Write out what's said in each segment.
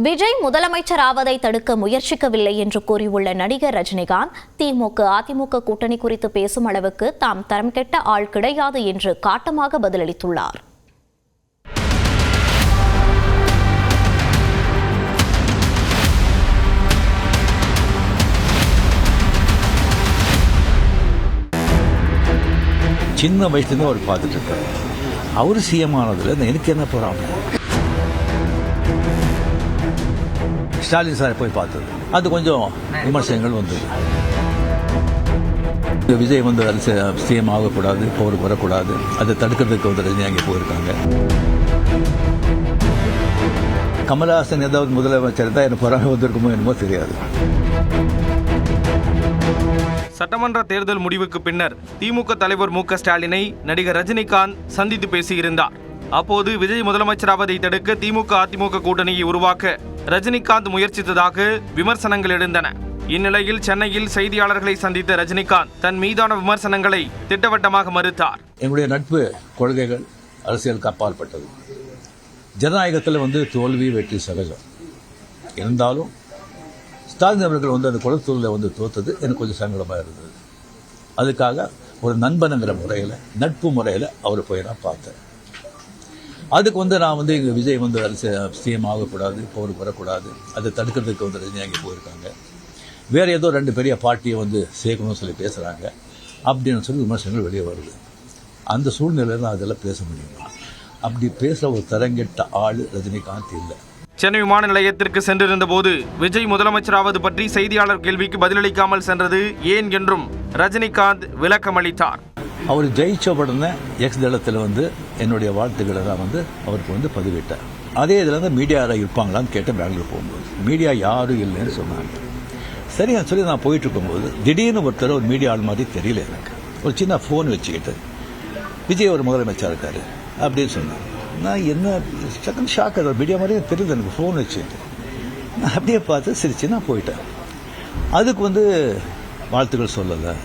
விஜய் முதலமைச்சராவதை தடுக்க முயற்சிக்கவில்லை என்று கூறியுள்ள நடிகர் ரஜினிகாந்த், திமுக அதிமுக கூட்டணி குறித்து பேசும் அளவுக்கு தாம் தரம் கெட்ட ஆள் கிடையாது என்று காட்டமாக பதிலளித்துள்ளார். சின்ன வயசுலேருந்து அவர் பார்த்துட்டு இருக்காரு. அவர் சிஎம் ஆனதுல எனக்கு என்ன போறாங்க. ஸ்டாலின் சார் போய் பார்த்தது அது கொஞ்சம் விமர்சனங்கள் வந்தது. விஜய் சிஎம் ஆகக்கூடாது, போருக்கு வரக்கூடாது, அதை தடுக்கிறதுக்கு ரஜினி அங்கே போயிருக்காங்க. கமலஹாசன் ஏதாவது முதலமைச்சர் தான் எனக்கு பொறாமை வந்திருக்குமோ என்னமோ தெரியாது. சட்டமன்ற தேர்தல் முடிவுக்கு பின்னர் திமுக தலைவர் மு.க. ஸ்டாலினை நடிகர் ரஜினிகாந்த் சந்தித்து பேசியிருந்தார். அப்போது விஜய் முதலமைச்சராவதை தடுக்க திமுக அதிமுக கூட்டணியை உருவாக்க ரஜினிகாந்த் முயற்சித்ததாக விமர்சனங்கள் எழுந்தன. இந்நிலையில் சென்னையில் செய்தியாளர்களை சந்தித்த ரஜினிகாந்த் தன் மீதான விமர்சனங்களை திட்டவட்டமாக மறுத்தார். எங்களுடைய நட்பு கொள்கைகள் அரசியலுக்கு அப்பாற்பட்டது. ஜனநாயகத்தில் தோல்வி வெற்றி சகஜம். இருந்தாலும் ஸ்டாலின் அவர்கள் அந்த குளத்தூரில் தோத்தது எனக்கு கொஞ்சம் சங்கடமாக இருந்தது. அதுக்காக ஒரு நண்பனுங்கிற முறையில், நட்பு முறையில் அவர் போய் நான் பார்த்தேன். அதுக்கு நான் இங்கே விஜய் சிஎம் ஆகக்கூடாது, போருக்கு வரக்கூடாது, அதை தடுக்கிறதுக்கு ரஜினி அங்கே போயிருக்காங்க. வேறு ஏதோ 2 பெரிய பார்ட்டியை சேர்க்கணும்னு சொல்லி பேசுகிறாங்க அப்படின்னு சொல்லி விமர்சனங்கள் வெளியே வருது. அந்த சூழ்நிலையில் நான் அதெல்லாம் பேச முடியுமா? அப்படி பேசுகிற ஒரு தரங்கெட்ட ஆள் ரஜினிகாந்த் இல்லை. சென்னை விமான நிலையத்திற்கு சென்றிருந்த போது விஜய் முதலமைச்சராவது பற்றி செய்தியாளர் கேள்விக்கு பதிலளிக்காமல் சென்றது ஏன் என்றும் ரஜினிகாந்த் விளக்கம் அளித்தார். அவர் ஜெயிச்ச உடனே எக்ஸ் தளத்தில் என்னுடைய வாழ்த்துக்களை தான் அவருக்கு பதிவிட்டார். அதே இதில் மீடியா இருப்பாங்களான்னு கேட்டேன். பெங்களூர் போகும்போது மீடியா யாரும் இல்லைன்னு சொன்னாங்க. சரின்னு சொல்லி நான் போயிட்டு இருக்கும்போது திடீர்னு ஒருத்தர் ஒரு மீடியா ஆள் மாதிரி தெரியல எனக்கு. ஒரு சின்ன ஃபோன் வச்சுக்கிட்டு விஜய் ஒரு முதலமைச்சர் இருக்காரு அப்படின்னு சொன்னாங்க. நான் என்ன செகண்ட் ஷாக், அது மீடியா மாதிரியே தெரியுது எனக்கு. ஃபோன் வச்சுக்கிட்டு நான் அப்படியே பார்த்து சிரிச்சு நான் போயிட்டேன். அதுக்கு வாழ்த்துக்கள் சொல்லலை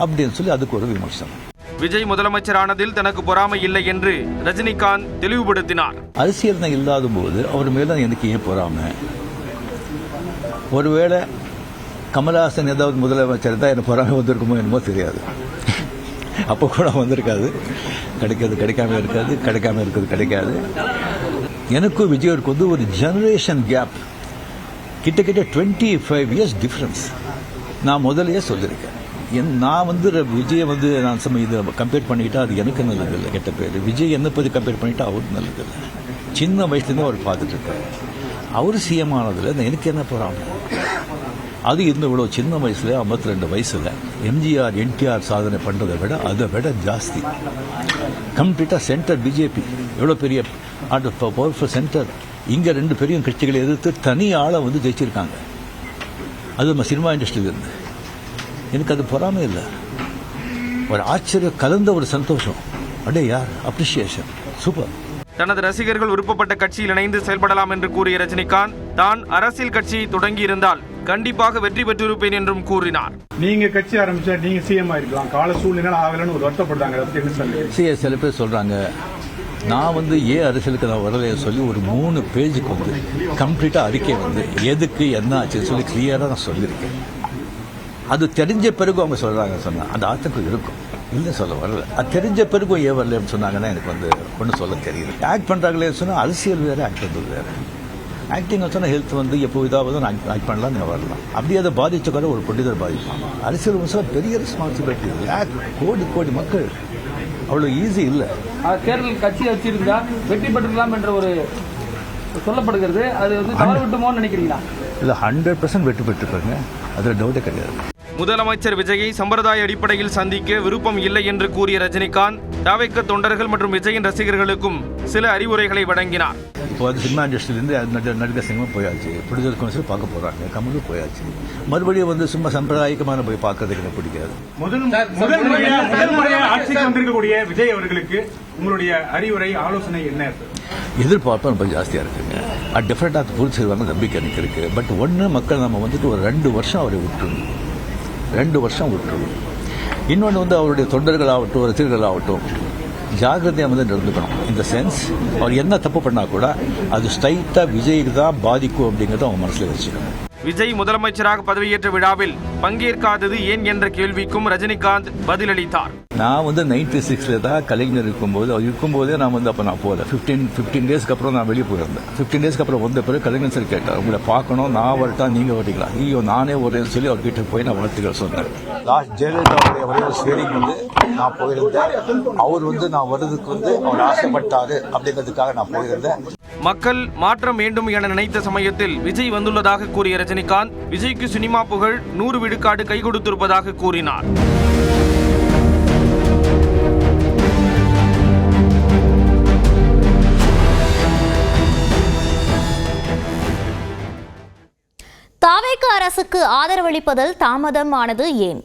அப்படின்னு சொல்லி அதுக்கு ஒரு விமர்சனம். விஜய் முதலமைச்சரானதில் தனக்கு பொறாமை இல்லை என்று ரஜினிகாந்த் தெளிவுபடுத்தினார். அரசியல் தான் இல்லாத போது அவர் மேல எனக்கு ஏன் பொறாமை? ஒருவேளை கமலஹாசன் ஏதாவது முதலமைச்சர் தான் எனக்கு பொறாமை வந்திருக்குமோ என்னமோ தெரியாது. அப்போ கூட வந்திருக்காது. கிடைக்காது கிடைக்காம இருக்காது, கிடைக்காம இருக்கிறது கிடைக்காது. எனக்கும் விஜய்க்கு ஒரு ஜெனரேஷன் கேப், கிட்டத்தட்ட 25 இயர்ஸ் டிஃபரன்ஸ். நான் முதலையே சொல்லியிருக்கேன். நான் விஜயை நான் இதை கம்பேர் பண்ணிக்கிட்டா அது எனக்கு நல்லது இல்லை, கெட்ட பேர். விஜய் என்ன பற்றி கம்பேர் பண்ணிட்டா அவருக்கு நல்லது இல்லை. சின்ன வயசுலேருந்து அவர் பார்த்துட்டு இருக்காரு. அவர் சிஎம் ஆனதில் எனக்கு என்ன போகிறாங்க. அது இவ்வளோ சின்ன வயசுல 52 வயசுல எம்ஜிஆர் என்டிஆர் சாதனை பண்ணுறதை விட அதை விட ஜாஸ்தி. கம்ப்ளீட்டாக சென்டர் பிஜேபி எவ்வளோ பெரிய பவர்ஃபுல் சென்டர். இங்கே 2 பெரிய கட்சிகளை எதிர்த்து தனி ஆளை ஜெயிச்சிருக்காங்க. அது நம்ம சினிமா இண்டஸ்ட்ரியில் இருந்து. எனக்கு அது பொறாமை இல்லை, ஒரு ஆச்சரியம் கலந்த ஒரு சந்தோஷம். அடே யார் அப்ரிசியேஷன், சூப்பர். தனது ரசிகர்கள் விருப்பப்பட்ட கட்சியில் இணைந்து செயல்படலாம் என்று கூறிய ரஜினிகாந்த் தான் அரசியல் கட்சியை தொடங்கி இருந்தால் கண்டிப்பாக வெற்றி பெற்றிருப்பேன் என்றும் கூறினார். நீங்க கட்சி ஆரம்பிச்சா நீங்க சிஎம் ஆயிருக்கலாம், கால சூழ்நிலை ஆகலன்னு ஒரு வருத்தப்படுறாங்க. சில பேர் சொல்றாங்க நான் ஏன் அரசியலுக்கு நான் வரலையே சொல்லி ஒரு 3 பேஜுக்கு கம்ப்ளீட்டா அறிக்கை எதுக்கு என்ன ஆச்சுன்னு சொல்லி கிளியரா நான் சொல்லியிருக்கேன். அது தெரிஞ்ச பிறகு அவங்க சொல்றாங்க சொன்னா அந்த ஆத்தம் இருக்கும், இல்லை சொல்ல வரல. அது தெரிஞ்ச பிறகு ஏன் வரலன்னு சொன்னாங்கன்னா எனக்கு ஒன்றும் சொல்ல தெரியல. ஆக்ட் பண்றாங்களே சொன்னா அரசியல் வேற, ஆக்ட் பண்றது வேற. ஆக்டிங் சொன்னா ஹெல்த் எப்போ இதாவது ஆக்ட் பண்ணலாம், நீங்க வரலாம். அப்படி அதை பாதிச்ச கூட ஒரு புனிதர் பாதிப்பாங்க. அரசியல் பெரிய ரெஸ்பான்சிபிலிட்டி. கோடி மக்கள் அவ்வளவு ஈஸி இல்லை. தேர்தல் கட்சி வச்சிருந்தா வெற்றி பெற்றலாம் என்ற ஒரு சொல்லப்படுகிறது. அது தவறு விட்டுமோன்னு நினைக்கிறீங்களா? இல்லை, 100% வெற்றி பெற்றிருப்பாங்க, அதுல டவுட்டே கிடையாது. முதலமைச்சர் விஜயை சம்பிரதாய அடிப்படையில் சந்திக்க விருப்பம் இல்லை என்று கூறிய ரஜினிகாந்த் தவிக தொண்டர்கள் மற்றும் விஜயின் ரசிகர்களுக்கும் சில அறிவுரைகளை வழங்கினார். இப்போ சினிமா இண்டஸ்ட்ரியிலிருந்து நடிகர் சிங்கம் போயாச்சு, ப்ரொடியூசர் கவுன்சில் பார்க்க போறாங்க, கமலும் போயாச்சு. மறுபடியும் சும்மா சம்பிரதாயிகமான போய் பார்க்கறதுக்கு எனக்கு பிடிக்காது. முதல் முறையாக ஆட்சிக்கு வந்திருக்கக்கூடிய விஜய் அவர்களுக்கு உங்களுடைய அறிவுரை, ஆலோசனை என்ன? எதிர்பார்ப்பு ரொம்ப ஜாஸ்தியாக இருக்குங்க. அது டெஃபினட்டாக புரிச்சிருவாங்க நம்பிக்கை எனக்கு இருக்கு. பட் ஒன்று, மக்கள் நம்ம ஒரு 2 வருஷம் அவரை விட்டுருணும், 2 வருஷம் விட்டுருணும். இன்னொன்று அவருடைய தொண்டர்கள் ஆகட்டும், ரசிகர்கள் ஆகட்டும், ஜாகிரதையாக வந்து நடந்துக்கணும். இந்த சென்ஸ் அவர் என்ன தப்பு பண்ணால் கூட அது ஸ்ட்ரைட்டாக விஜய்க்கு தான் பாதிக்கும் அப்படிங்கிறத அவங்க மனசில் வச்சுக்கணும். விஜய் முதலமைச்சராக பதவியேற்ற விழாவில் பங்கேற்காதது ஏன் என்ற கேள்விக்கும் ரஜினிகாந்த் பதிலளித்தார். நான் வந்து 96 தான் கலைஞர் இருக்கும்போது, அவர் இருக்கும்போதே நான் வந்து அப்போ நான் போகல. 15 டேஸ்க்கு அப்புறம் நான் வெளியே போயிருந்தேன். 15 டேஸ்க்கு அப்புறம் வந்த பிறகு கலைஞர் சார் கேட்டார், உங்களை பார்க்கணும், நான் வரட்டா நீங்கள் வரீங்களா? ஐயோ நானே வரேன்னு சொல்லி அவர்கிட்ட போய் நான் வாழ்த்துக்கள் சொன்னேன். லாஸ்ட் ஜெயலலிதாவுடைய வரைவு ஸ்டேடிங் வந்து நான் போயிருந்தேன். அவர் வந்து நான் வர்றதுக்கு வந்து அவர் ஆசைப்பட்டாரு அப்படிங்கிறதுக்காக நான் போயிருந்தேன். மக்கள் மாற்றம் வேண்டும் என நினைத்த சமயத்தில் விஜய் வந்துள்ளதாக கூறிய ரஜினிகாந்த், விஜய்க்கு சினிமா புகழ் 100 விழுக்காடு கை கொடுத்திருப்பதாக கூறினார். தாவேக அரசுக்கு ஆதரவளிப்பதில் தாமதமானது ஏன்?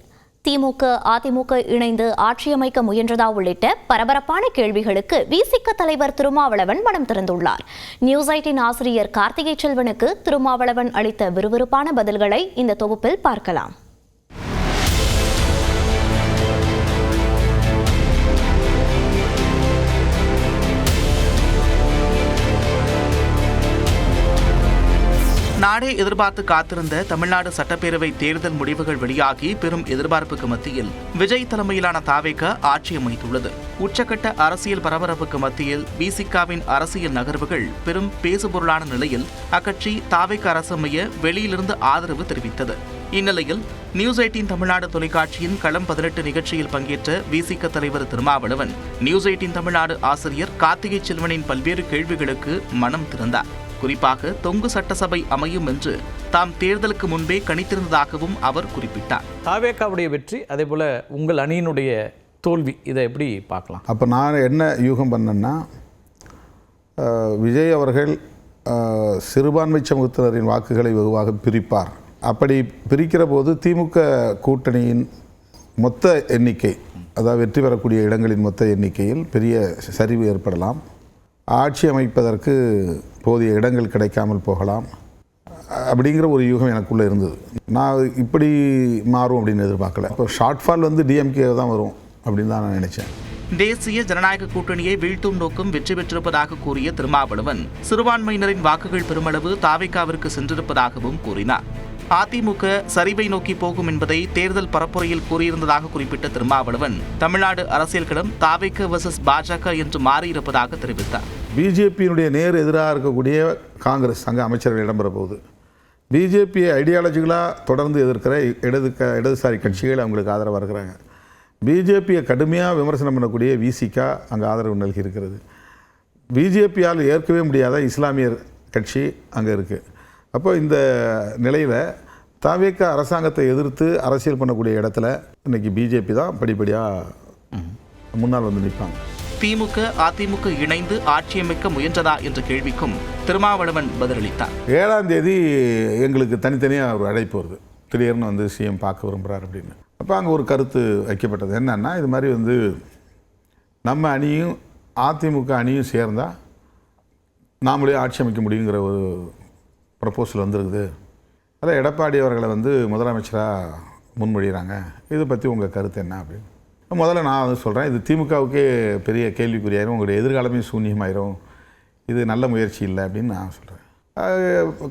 திமுக அதிமுக இணைந்து ஆட்சியமைக்க முயன்றதா உள்ளிட்ட பரபரப்பான கேள்விகளுக்கு விசிக தலைவர் திருமாவளவன் மனம் திறந்துள்ளார். நியூஸ் 18 ஆசிரியர் கார்த்திகை செல்வனுக்கு திருமாவளவன் அளித்த விறுவிறுப்பான பதில்களை இந்த தொகுப்பில் பார்க்கலாம். நாடே எதிர்பார்த்து காத்திருந்த தமிழ்நாடு சட்டப்பேரவை தேர்தல் முடிவுகள் வெளியாகி பெரும் எதிர்பார்ப்புக்கு மத்தியில் விஜய் தலைமையிலான தாவேக ஆட்சி அமைத்துள்ளது. உச்சக்கட்ட அரசியல் பரபரப்புக்கு மத்தியில் விசிகாவின் அரசியல் நகர்வுகள் பெரும் பேசுபொருளான நிலையில் அக்கட்சி தாவேக அரசு அமைய வெளியிலிருந்து ஆதரவு தெரிவித்தது. இந்நிலையில் நியூஸ் 18 தமிழ்நாடு தொலைக்காட்சியின் களம் 18 நிகழ்ச்சியில் பங்கேற்ற விசிக தலைவர் திருமாவளவன் நியூஸ் 18 தமிழ்நாடு ஆசிரியர் கார்த்திகை செல்வனின் பல்வேறு கேள்விகளுக்கு மனம் திறந்தார். குறிப்பாக தொங்கு சட்டசபை அமையும் என்று தாம் தேர்தலுக்கு முன்பே கணித்திருந்ததாகவும் அவர் குறிப்பிட்டார். தாவேகாவுடைய வெற்றி, அதே போல உங்கள் அணியினுடைய தோல்வி, இதை எப்படி பார்க்கலாம்? அப்போ நான் என்ன யூகம் பண்ணேன்னா, விஜய் அவர்கள் சிறுபான்மை சமூகத்தினரின் வாக்குகளை வெகுவாக பிரிப்பார். அப்படி பிரிக்கிற போது திமுக கூட்டணியின் மொத்த எண்ணிக்கை, அதாவது வெற்றி பெறக்கூடிய இடங்களின் மொத்த எண்ணிக்கையில் பெரிய சரிவு ஏற்படலாம். ஆட்சி அமைப்பதற்கு போதிய இடங்கள் கிடைக்காமல் போகலாம் அப்படிங்கிற ஒரு யூகம் எனக்குள்ளே இருந்தது. நான் இப்படி மாறும் அப்படின்னு எதிர்பார்க்கல. இப்போ ஷார்ட்ஃபால் வந்து டிஎம்கே தான் வரும் அப்படின்னு தான் நான் நினச்சேன். தேசிய ஜனநாயக கூட்டணியை வீழ்த்தும் நோக்கம் வெற்றி பெற்றிருப்பதாக கூறிய திருமாவளவன் சிறுபான்மையினரின் வாக்குகள் பெருமளவு தாவேகாவிற்கு சென்றிருப்பதாகவும் கூறினார். அதிமுக சரிவை நோக்கி போகும் என்பதை தேர்தல் பரப்புரையில் கூறியிருந்ததாக குறிப்பிட்ட திருமாவளவன் தமிழ்நாடு அரசியல் களம் தாவேக வெர்சஸ் பாஜக என்று மாறியிருப்பதாக தெரிவித்தார். பிஜேபியினுடைய நேர் எதிராக இருக்கக்கூடிய காங்கிரஸ் அங்கே அமைச்சர்கள் இடம்பெற போகுது. பிஜேபியை ஐடியாலஜிகளாக தொடர்ந்து எதிர்க்கிற இடதுசாரி கட்சிகள் அவங்களுக்கு ஆதரவாக இருக்கிறாங்க. பிஜேபியை கடுமையாக விமர்சனம் பண்ணக்கூடிய விசிகா அங்கே ஆதரவு நல்கி இருக்கிறது. பிஜேபியால் ஏற்கவே முடியாத இஸ்லாமியர் கட்சி அங்கே இருக்குது. அப்போ இந்த நிலையில் தாவேக அரசாங்கத்தை எதிர்த்து அரசியல் பண்ணக்கூடிய இடத்துல இன்றைக்கி பிஜேபி தான் படிப்படியாக முன்னால் வந்து நிற்பாங்க. திமுக அதிமுக இணைந்து ஆட்சியமைக்க முயன்றதா என்ற கேள்விக்கும் திருமாவளவன் பதிலளித்தார். 7ஆம் தேதி எங்களுக்கு தனித்தனியாக ஒரு அழைப்பு வருது, திடீர்னு வந்து சிஎம் பார்க்க விரும்புகிறார் அப்படின்னு. அப்போ அங்கே ஒரு கருத்து வைக்கப்பட்டது என்னன்னா, இது மாதிரி வந்து நம்ம அணியும் அதிமுக அணியும் சேர்ந்தால் நாமளே ஆட்சி அமைக்க முடியுங்கிற ஒரு ப்ரப்போசல் வந்துருக்குது. அதில் எடப்பாடி அவர்களை வந்து முதலமைச்சராக முன்மொழிகிறாங்க. இதை பற்றி உங்கள் கருத்து என்ன அப்படின்னு முதல்ல நான் வந்து சொல்கிறேன். இது திமுகவுக்கே பெரிய கேள்விக்குறியாயிரும், உங்களுடைய எதிர்காலமே சூன்யமாயிரும், இது நல்ல முயற்சி இல்லை அப்படின்னு நான் சொல்கிறேன்.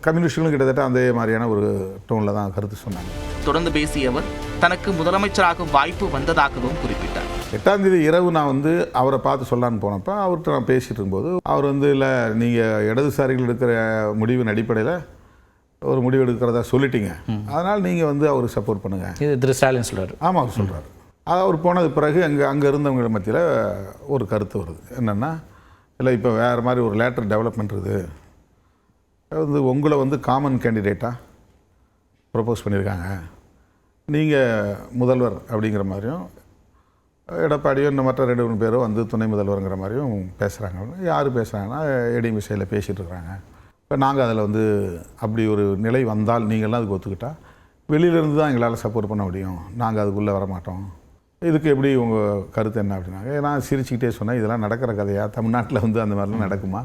கம்யூனிஸ்டுகளும் கிட்டத்தட்ட அந்த மாதிரியான ஒரு டோனில் தான் கருத்து சொன்னாங்க. தொடர்ந்து பேசிய அவர் தனக்கு முதலமைச்சராக வாய்ப்பு வந்ததாகவும் குறிப்பிட்டார். 8ஆம் தேதி இரவு நான் வந்து அவரை பார்த்து சொல்லான்னு போனப்போ அவர்கிட்ட நான் பேசிகிட்டு இருக்கும்போது அவர் வந்து, இல்லை நீங்கள் இடதுசாரிகள் எடுக்கிற முடிவின் அடிப்படையில் ஒரு முடிவு எடுக்கிறதா சொல்லிட்டீங்க, அதனால் நீங்கள் வந்து அவருக்கு சப்போர்ட் பண்ணுங்கள், இது திரு ஸ்டாலின் சொல்கிறார். ஆமாம் அவர் சொல்கிறார். அது அவர் போனது பிறகு அங்கே இருந்தவங்க மத்தியில் ஒரு கருத்து வருது என்னென்னா, இல்லை இப்போ வேறு மாதிரி ஒரு லேட்டர் டெவலப்மெண்ட் இருக்குது, வந்து உங்களை வந்து காமன் கேண்டிடேட்டாக ப்ரப்போஸ் பண்ணியிருக்காங்க, நீங்கள் முதல்வர் அப்படிங்கிற மாதிரியும், எடப்பாடியோ இன்னும் மற்ற 2-3 பேரோ வந்து துணை முதல்வருங்கிற மாதிரியும் பேசுகிறாங்க. யார் பேசுகிறாங்கன்னா ஏடிஎம் விஷயில் பேசிகிட்டு இருக்கிறாங்க. இப்போ நாங்கள் அதில் வந்து அப்படி ஒரு நிலை வந்தால் நீங்கள்லாம் அதுக்கு ஒத்துக்கிட்டால் வெளியிலேருந்து தான் எங்களால் சப்போர்ட் பண்ண முடியும், நாங்கள் அதுக்குள்ளே வரமாட்டோம், இதுக்கு எப்படி உங்கள் கருத்து என்ன அப்படின்னாங்க. நான் சிரிச்சுக்கிட்டே சொன்னேன், இதெல்லாம் நடக்கிற கதையா, தமிழ்நாட்டில் வந்து அந்த மாதிரிலாம் நடக்குமா,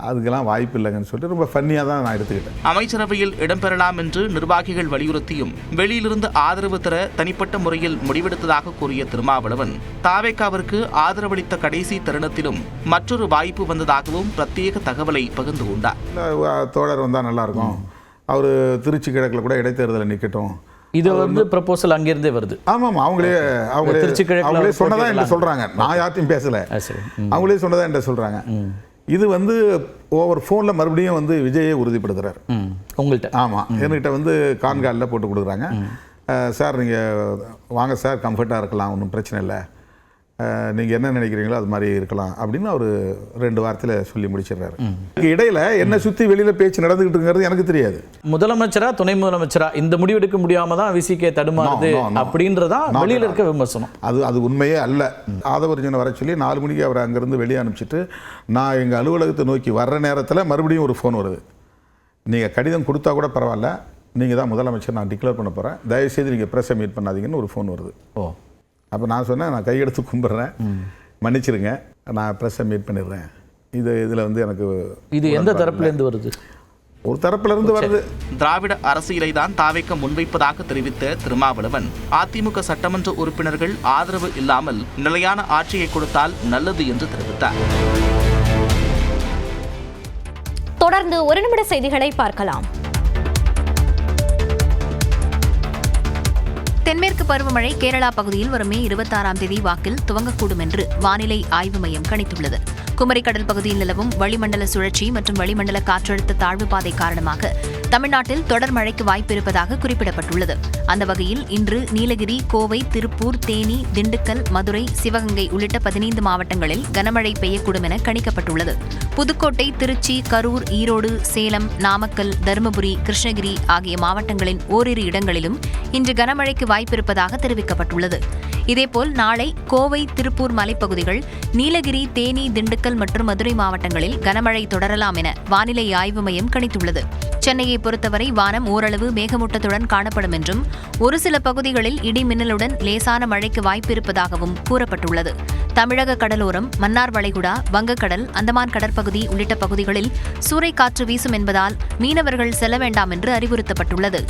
அதுக்கெல்லாம் வாய்ப்பு இல்லைங்கன்னு சொல்லிட்டு ரொம்ப ஃபன்னியாக தான் நான் எடுத்துக்கிட்டேன். அமைச்சரவையில் இடம்பெறலாம் என்று நிர்வாகிகள் வலியுறுத்தியும் வெளியிலிருந்து ஆதரவு தர தனிப்பட்ட முறையில் முடிவெடுத்ததாக கூறிய திருமாவளவன் தாவேகாவிற்கு ஆதரவளித்த கடைசி தருணத்திலும் மற்றொரு வாய்ப்பு வந்ததாகவும் பிரத்யேக தகவலை பகிர்ந்து கொண்டார். தோழர் வந்தால் நல்லாயிருக்கும், அவர் திருச்சி கிழக்கில் கூட இடைத்தேர்தலை நிற்கட்டும். இது ப்ரொபோசல் அங்கிருந்தே வருது. ஆமாம், அவங்களே சொன்னதா என்று சொல்கிறாங்க. நான் யார்த்தையும் பேசலை, அவங்களே சொன்னதா என்று சொல்கிறாங்க. இது ஓவர் ஃபோனில் மறுபடியும் விஜயை உறுதிப்படுத்துகிறார் உங்கள்கிட்ட. ஆமாம், என்கிட்ட கான்காலில் போட்டு கொடுக்குறாங்க. சார் நீங்கள் வாங்க சார், கம்ஃபர்ட்டாக இருக்கலாம், ஒன்றும் பிரச்சனை இல்லை, நீங்கள் என்ன நினைக்கிறீங்களோ அது மாதிரி இருக்கலாம் அப்படின்னு அவர் 2 வாரத்தில் சொல்லி முடிச்சிடுறாரு. இடையில என்ன சுற்றி வெளியில் பேச்சு நடந்துகிட்டு இருக்கிறது எனக்கு தெரியாது. முதலமைச்சரா துணை முதலமைச்சரா இந்த முடிவு எடுக்க முடியாம தான் விசிகே தடுமாறுது அப்படின்றதா வெளியில் இருக்க விமர்சனம். அது உண்மையே அல்ல. ஆதவர்ஜனை வர சொல்லி 4 மணிக்கு அவரை அங்கேருந்து வெளியே அனுப்பிச்சிட்டு நான் எங்கள் அலுவலகத்தை நோக்கி வர்ற நேரத்தில் மறுபடியும் ஒரு ஃபோன் வருது. நீங்கள் கடிதம் கொடுத்தா கூட பரவாயில்ல, நீங்கள் தான் முதலமைச்சர், நான் டிக்ளேர் பண்ண போகிறேன், தயவுசெய்து நீங்கள் ப்ரெஸ்ஸை மீட் பண்ணாதீங்கன்னு ஒரு ஃபோன் வருது. அப்போ நான் சொன்னேன், நான் கையெடுத்து கும்பிட்றேன், மன்னிச்சிருங்க, நான் ப்ரெஸ்ஸை மீட் பண்ணிடுறேன். இதில் எனக்கு இது எந்த தரப்புலேருந்து வருது? ஒரு தரப்பிலிருந்து வருது. திராவிட அரசியலை தான் தாவேக முன்வைப்பதாக தெரிவித்த திருமாவளவன் அதிமுக சட்டமன்ற உறுப்பினர்கள் ஆதரவு இல்லாமல் நிலையான ஆட்சியை கொடுத்தால் நல்லது என்று தெரிவித்தார். தொடர்ந்து 1 நிமிட செய்திகளை பார்க்கலாம். தென்மேற்கு பருவமழை கேரளா பகுதியில் வரும் மே 26ஆம் தேதி வாக்கில் துவங்கக்கூடும் என்று வானிலை ஆய்வு மையம் கணித்துள்ளது. குமரி கடல் பகுதியில் நிலவும் வளிமண்டல சுழற்சி மற்றும் வளிமண்டல காற்றழுத்த தாழ்வு பாதை காரணமாக தமிழ்நாட்டில் தொடர் மழைக்கு வாய்ப்பு இருப்பதாக குறிப்பிடப்பட்டுள்ளது. அந்த வகையில் இன்று நீலகிரி, கோவை, திருப்பூர், தேனி, திண்டுக்கல், மதுரை, சிவகங்கை உள்ளிட்ட 15 மாவட்டங்களில் கனமழை பெய்யக்கூடும் என கணிக்கப்பட்டுள்ளது. புதுக்கோட்டை, திருச்சி, கரூர், ஈரோடு, சேலம், நாமக்கல், தருமபுரி, கிருஷ்ணகிரி ஆகிய மாவட்டங்களின் ஓரிரு இடங்களிலும் இன்று கனமழைக்கு வாய்ப்பிருப்பதாக தெரிவிக்கப்பட்டுள்ளது. இதேபோல் நாளை கோவை, திருப்பூர் மலைப்பகுதிகள், நீலகிரி, தேனி, திண்டுக்கல் மற்றும் மதுரை மாவட்டங்களில் கனமழை தொடரலாம் என வானிலை ஆய்வு மையம் கணித்துள்ளது. சென்னையை பொறுத்தவரை வானம் ஓரளவு மேகமூட்டத்துடன் காணப்படும் என்றும் ஒரு சில பகுதிகளில் இடி மின்னலுடன் லேசான மழைக்கு வாய்ப்பிருப்பதாகவும் கூறப்பட்டுள்ளது. தமிழக கடலோரம், மன்னார் வளைகுடா, வங்கக்கடல், அந்தமான் கடற்பகுதி உள்ளிட்ட பகுதிகளில் சூறைக்காற்று வீசும் என்பதால் மீனவர்கள் செல்ல வேண்டாம் என்று அறிவுறுத்தப்பட்டுள்ளது.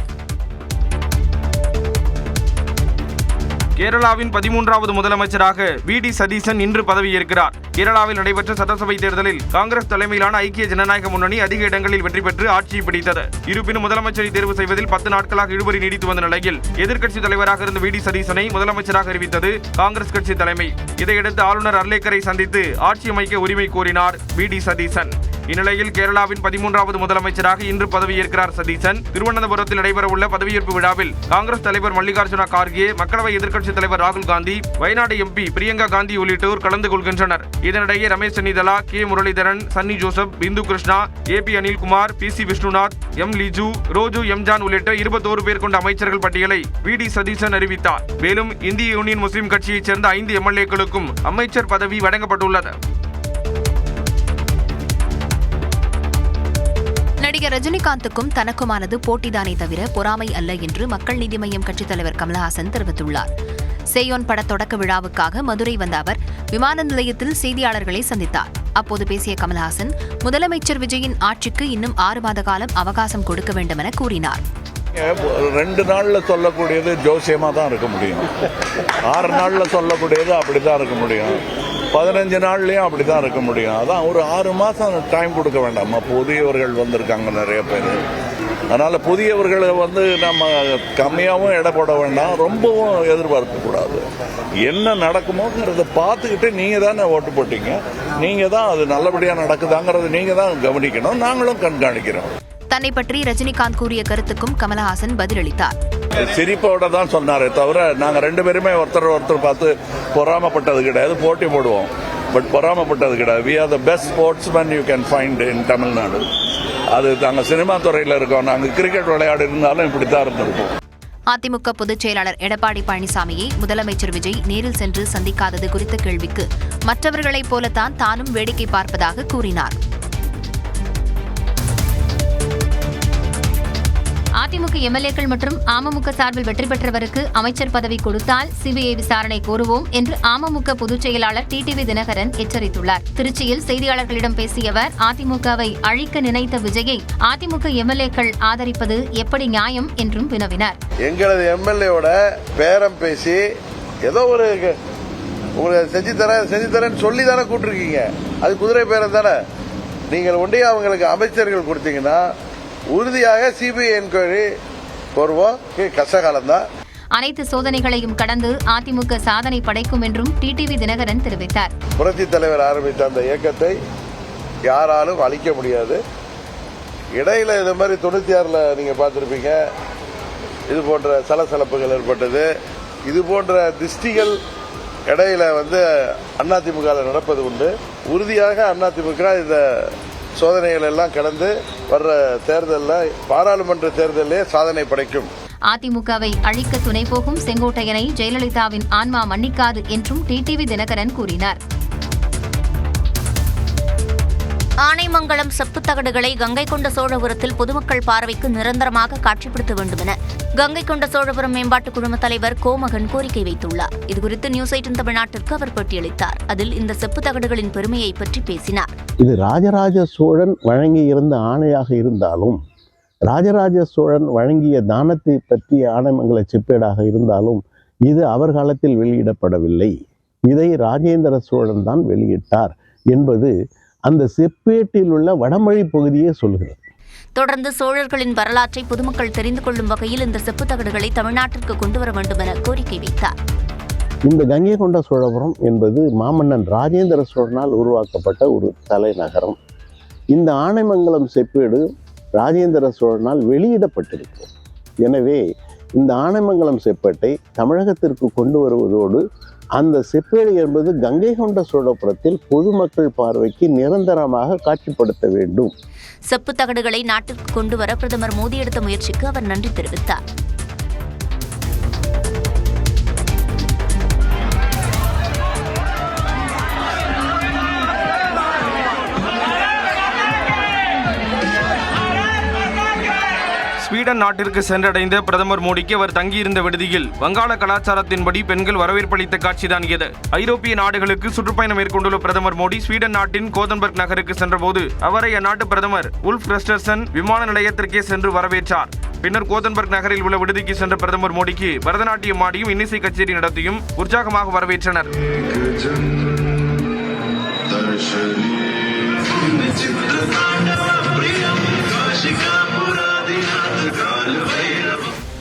கேரளாவின் 13வது முதலமைச்சராக வி.டி. சதீசன் இன்று பதவியேற்கிறார். கேரளாவில் நடைபெற்ற சட்டசபை தேர்தலில் காங்கிரஸ் தலைமையிலான ஐக்கிய ஜனநாயக முன்னணி அதிக இடங்களில் வெற்றி பெற்று ஆட்சியை பிடித்தது. இருப்பினும் முதலமைச்சரை தேர்வு செய்வதில் 10 நாட்களாக இழுபறி நீடித்து வந்த நிலையில் எதிர்க்கட்சித் தலைவராக இருந்த வி.டி. சதீசனை முதலமைச்சராக அறிவித்தது காங்கிரஸ் கட்சி தலைமை. இதையடுத்து ஆளுநர் அர்லேக்கரை சந்தித்து ஆட்சி அமைக்க உரிமை கோரினார் வி.டி. சதீசன். இந்நிலையில் கேரளாவின் 13வது முதலமைச்சராக இன்று பதவியேற்கிறார் சதீசன். திருவனந்தபுரத்தில் நடைபெறவுள்ள பதவியேற்பு விழாவில் காங்கிரஸ் தலைவர் மல்லிகார்ஜுன கார்கே, மக்களவை எதிர்க்கட்சித் தலைவர் ராகுல் காந்தி, வயநாடு எம்பி பிரியங்கா காந்தி உள்ளிட்டோர் கலந்து கொள்கின்றனர். இதனிடையே ரமேஷ் சென்னிதலா, கே. முரளிதரன், சன்னி ஜோசப், பிந்து கிருஷ்ணா, ஏ.பி. அனில்குமார், பி.சி. விஷ்ணுநாத், எம். லிஜு, ரோஜு எம்ஜான் உள்ளிட்ட 21 பேர் கொண்ட அமைச்சர்கள் பட்டியலை வி.டி. சதீசன் அறிவித்தார். மேலும் இந்திய யூனியன் முஸ்லிம் கட்சியைச் சேர்ந்த 5 எம்எல்ஏக்களுக்கும் அமைச்சர் பதவி வழங்கப்பட்டுள்ளது. நடிகர் ரஜினிகாந்துக்கும் தனக்குமானது போட்டிதானே தவிர பொறாமை அல்ல என்று மக்கள் நீதி மய்யம் கட்சித் தலைவர் கமலஹாசன் தெரிவித்துள்ளார். சேயோன் பட தொடக்க விழாவுக்காக மதுரை வந்த அவர் விமான நிலையத்தில் செய்தியாளர்களை சந்தித்தார். அப்போது பேசிய கமலஹாசன் முதலமைச்சர் விஜயின் ஆட்சிக்கு இன்னும் 6 மாத காலம் அவகாசம் கொடுக்க வேண்டும் என கூறினார். 2 நாளில் சொல்லக்கூடியது ஜோசியமாக தான் இருக்க முடியும், 6 நாளில் சொல்லக்கூடியது அப்படி தான் இருக்க முடியும், 15 நாள்லேயும் அப்படி தான் இருக்க முடியும். அதான் ஒரு 6 மாதம் டைம் கொடுக்க வேண்டாமா? புதியவர்கள் வந்திருக்காங்க நிறைய பேர். அதனால் புதியவர்களை நம்ம கம்மியாகவும் எடை போட வேண்டாம், ரொம்பவும் எதிர்பார்க்கக்கூடாது. என்ன நடக்குமோங்கிறத பார்த்துக்கிட்டு நீங்கள் தானே ஓட்டு போட்டீங்க, நீங்கள் தான் அது நல்லபடியாக நடக்குதாங்கிறது நீங்கள் தான் கவனிக்கணும், நாங்களும் கண்காணிக்கிறோம். தன்னை பற்றி ரஜினிகாந்த் கூறிய கருத்துக்கும் கமலஹாசன் பதிலளித்தார். சிரிப்போட தான் சொன்னாரே தவிர நாங்கள் 2 பேருமே ஒருத்தர் பார்த்து பொறாமப்பட்டது கிடையாது, போட்டி போடுவோம், பட் பொறாமப்பட்டது கிடையாது. We are the best sportsman you can find in Tamil Nadu. அது நாங்கள் சினிமா துறையில் இருக்கோம், நாங்கள் கிரிக்கெட் விளையாடி இருந்தாலும் இப்படி தான் இருந்திருக்கோம். அதிமுக பொதுச் செயலாளர் எடப்பாடி பழனிசாமியை முதலமைச்சர் விஜய் நேரில் சென்று சந்திக்காதது குறித்த கேள்விக்கு மற்றவர்களைப் போலத்தான் தானும் வேடிக்கை பார்ப்பதாக கூறினார். அதிமுக எம்எல்ஏக்கள் மற்றும் அமமுக சார்பில் வெற்றி பெற்றவருக்கு அமைச்சர் பதவி கொடுத்தால் சிபிஐ விசாரணை கோருவோம் என்று அமமுக பொதுச் செயலாளர் டிடிவி தினகரன் எச்சரித்துள்ளார். திருச்சியில் செய்தியாளர்களிடம் பேசிய அவர், அதிமுகவை அழிக்க நினைத்த விஜயை அதிமுக எம்எல்ஏக்கள் ஆதரிப்பது எப்படி நியாயம் என்றும் வினவினார். எங்களது எம்எல்ஏவோட பேரம் பேசி ஏதோ ஒரு உங்களுக்கு செஞ்சு தரேன்னு சொல்லி தானே கூட்டிருக்கீங்க. அது குதிரை பேரம் தானே. நீங்கள் ஒன்றிய அவங்களுக்கு அமைச்சர்கள் கொடுத்தீங்கன்னா உறுதியாக சிபிஐ என்கொயரி கோருவோம். கஷ்டகாலம் தான். அனைத்து சோதனைகளையும் கடந்து அதிமுக சாதனை படைக்கும் என்றும் டிடிவி தினகரன் தெரிவித்தார். புரட்சி தலைவர் ஆரம்பித்த அந்த இயக்கத்தை யாராலும் அழிக்க முடியாது. இடையில இது மாதிரி 96ல் நீங்க பார்த்திருப்பீங்க, இது போன்ற சலசலப்புகள் ஏற்பட்டது. இது போன்ற திஷ்டிகள் இடையில அதிமுக நடப்பது உண்டு. உறுதியாக அதிமுக இந்த சோதனைகள் எல்லாம் கடந்து வர்ற தேர்தலில், பாராளுமன்ற தேர்தலிலே சாதனை படைக்கும். அதிமுகவை அழிக்க துணை போகும் செங்கோட்டையனை ஜெயலலிதாவின் ஆன்மா மன்னிக்காது என்றும் டிடிவி தினகரன் கூறினார். ஆனைமங்கலம் செப்புத் தகடுகளை கங்கை கொண்ட சோழபுரத்தில் பொதுமக்கள் பார்வைக்கு நிரந்தரமாக காட்சிப்படுத்த வேண்டும் என கங்கை கொண்ட சோழபுரம் மேம்பாட்டு குழும தலைவர் கோமகன் கோரிக்கை வைத்துள்ளார். இதுகுறித்து நியூஸ் 18 தமிழ்நாட்டிற்கு அவர் பேட்டியளித்தார். அதில் இந்த செப்புத் தகடுகளின் பெருமையை பற்றி பேசினார். இது ராஜராஜ சோழன் வழங்கியிருந்த ஆணையாக இருந்தாலும், ராஜராஜ சோழன் வழங்கிய தானத்தை பற்றிய ஆனைமங்கல செப்பேடாக இருந்தாலும் இது அவர் காலத்தில் வெளியிடப்படவில்லை. இதை ராஜேந்திர சோழன் தான் வெளியிட்டார் என்பது அந்த செப்பேட்டில் உள்ள வடமொழி பகுதியே சொல்கிறது. தொடர்ந்து சோழர்களின் வரலாற்றை பொதுமக்கள் தெரிந்து கொள்ளும் வகையில் இந்த செப்புத் தகடுகளை தமிழ்நாட்டிற்கு கொண்டு வர வேண்டும் என கோரிக்கை வைத்தார். இந்த கங்கை கொண்ட சோழபுரம் என்பது மாமன்னன் ராஜேந்திர சோழனால் உருவாக்கப்பட்ட ஒரு தலைநகரம். இந்த ஆனைமங்கலம் செப்பேடு ராஜேந்திர சோழனால் வெளியிடப்பட்டிருக்கு. எனவே இந்த ஆனைமங்கலம் செப்பேட்டை தமிழகத்திற்கு கொண்டு வருவதோடு அந்த செப்பேடு என்பது கங்கை கொண்ட சோழபுரத்தில் பொதுமக்கள் பார்வைக்கு நிரந்தரமாக காட்சிப்படுத்த வேண்டும். செப்புத் தகடுகளை நாட்டிற்கு கொண்டு வர பிரதமர் மோடி எடுத்த முயற்சிக்கு அவர் நன்றி தெரிவித்தார். ஸ்வீடன் நாட்டிற்கு சென்றடைந்த பிரதமர் மோடிக்கு அவர் தங்கியிருந்த விடுதியில் வங்காள கலாச்சாரத்தின்படி பெண்கள் வரவேற்பளித்த காட்சிதான் இது. ஐரோப்பிய நாடுகளுக்கு சுற்றுப்பயணம் மேற்கொண்டுள்ள பிரதமர் மோடி ஸ்வீடன் நாட்டின் கோதன்பர்க் நகருக்கு சென்றபோது அவரை அந்நாட்டு பிரதமர் உல்ஃப் கிறிஸ்டர்சன் விமான நிலையத்திற்கே சென்று வரவேற்றார். பின்னர் கோதன்பர்க் நகரில் உள்ள விடுதிக்கு சென்ற பிரதமர் மோடிக்கு பரதநாட்டியம் ஆடியும் இன்னிசை கச்சேரி நடத்தியும் உற்சாகமாக வரவேற்றனர்.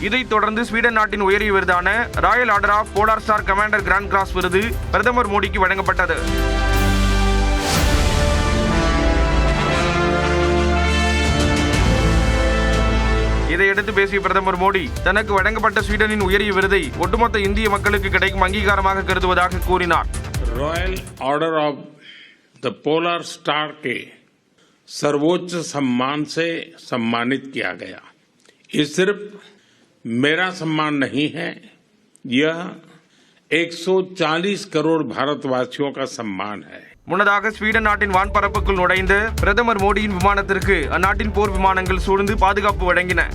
இதைத் தொடர்ந்து ஸ்வீடன் நாட்டின் உயரிய விருதான Royal Order of Polar Star Commander Grand Cross விருது பிரதமர் மோடிக்கு வழங்கப்பட்டது. இதையடுத்து பேசிய பிரதமர் மோடி தனக்கு வழங்கப்பட்ட ஸ்வீடனின் உயரிய விருதை ஒட்டுமொத்த இந்திய மக்களுக்கு கிடைக்கும் அங்கீகாரமாக கருதுவதாக கூறினார். Royal order of the polar star के सर्वोच्च सम्मान से सम्मानित किया गया. ये सिर्फ मेरा सम्मान नहीं है, यह 140 करोड़ भारतवासियों का सम्मान है. முன்னதாக ஸ்வீடன் நாட்டின் வான்பரப்புக்குள் நுழைந்த பிரதமர் மோடியின் விமானத்திற்கு அந்நாட்டின் போர் விமானங்கள் சூழ்ந்து பாதுகாப்பு வழங்கின.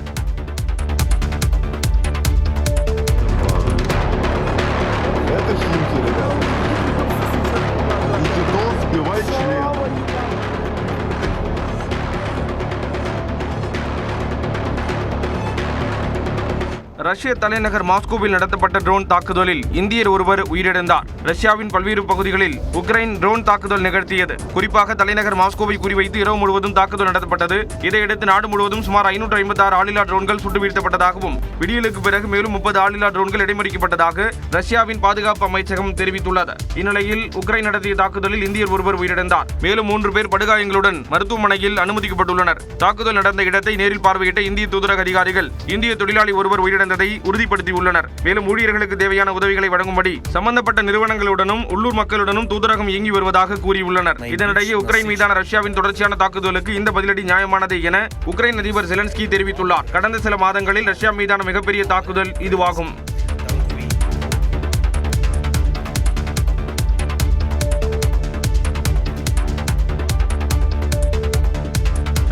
ரஷ்ய தலைநகர் மாஸ்கோவில் நடத்தப்பட்ட ட்ரோன் தாக்குதலில் இந்தியர் ஒருவர் உயிரிழந்தார். ரஷ்யாவின் பல்வேறு பகுதிகளில் உக்ரைன் ட்ரோன் தாக்குதல் நிகழ்த்தியது. குறிப்பாக தலைநகர் மாஸ்கோவை குறிவைத்து இரவு முழுவதும் தாக்குதல் நடத்தப்பட்டது. இதையடுத்து நாடு முழுவதும் சுமார் 556 ஆளில்லா ட்ரோன்கள் சுட்டு வீழ்த்தப்பட்டதாகவும் விடியலுக்கு பிறகு மேலும் 30 ஆளில்லா ட்ரோன்கள் இடைமறிக்கப்பட்டதாக ரஷ்யாவின் பாதுகாப்பு அமைச்சகம் தெரிவித்துள்ளது. இந்நிலையில் உக்ரைன் நடத்திய தாக்குதலில் இந்தியர் ஒருவர் உயிரிழந்தார். மேலும் 3 பேர் படுகாயங்களுடன் மருத்துவமனையில் அனுமதிக்கப்பட்டுள்ளனர். தாக்குதல் நடந்த இடத்தை நேரில் பார்வையிட்ட இந்திய தூதரக அதிகாரிகள் இந்திய தொழிலாளி ஒருவர் உயிரிழந்ததை உறுதிப்படுத்தியுள்ளனர். மேலும் ஊழியர்களுக்கு தேவையான உதவிகளை வழங்கும்படி சம்பந்தப்பட்ட நிறுவனங்களுடனும் உள்ளூர் மக்களுடனும் தூதரகம் இயங்கி வருவதாக கூறியுள்ளனர். இதனிடையே உக்ரைன் மீதான ரஷ்யாவின் தொடர்ச்சியான தாக்குதலுக்கு இந்த பதிலடி நியாயமானதே என உக்ரைன் அதிபர் செலன்ஸ்கி தெரிவித்துள்ளார். கடந்த சில மாதங்களில் ரஷ்யா மீதான மிகப்பெரிய தாக்குதல் இதுவாகும்.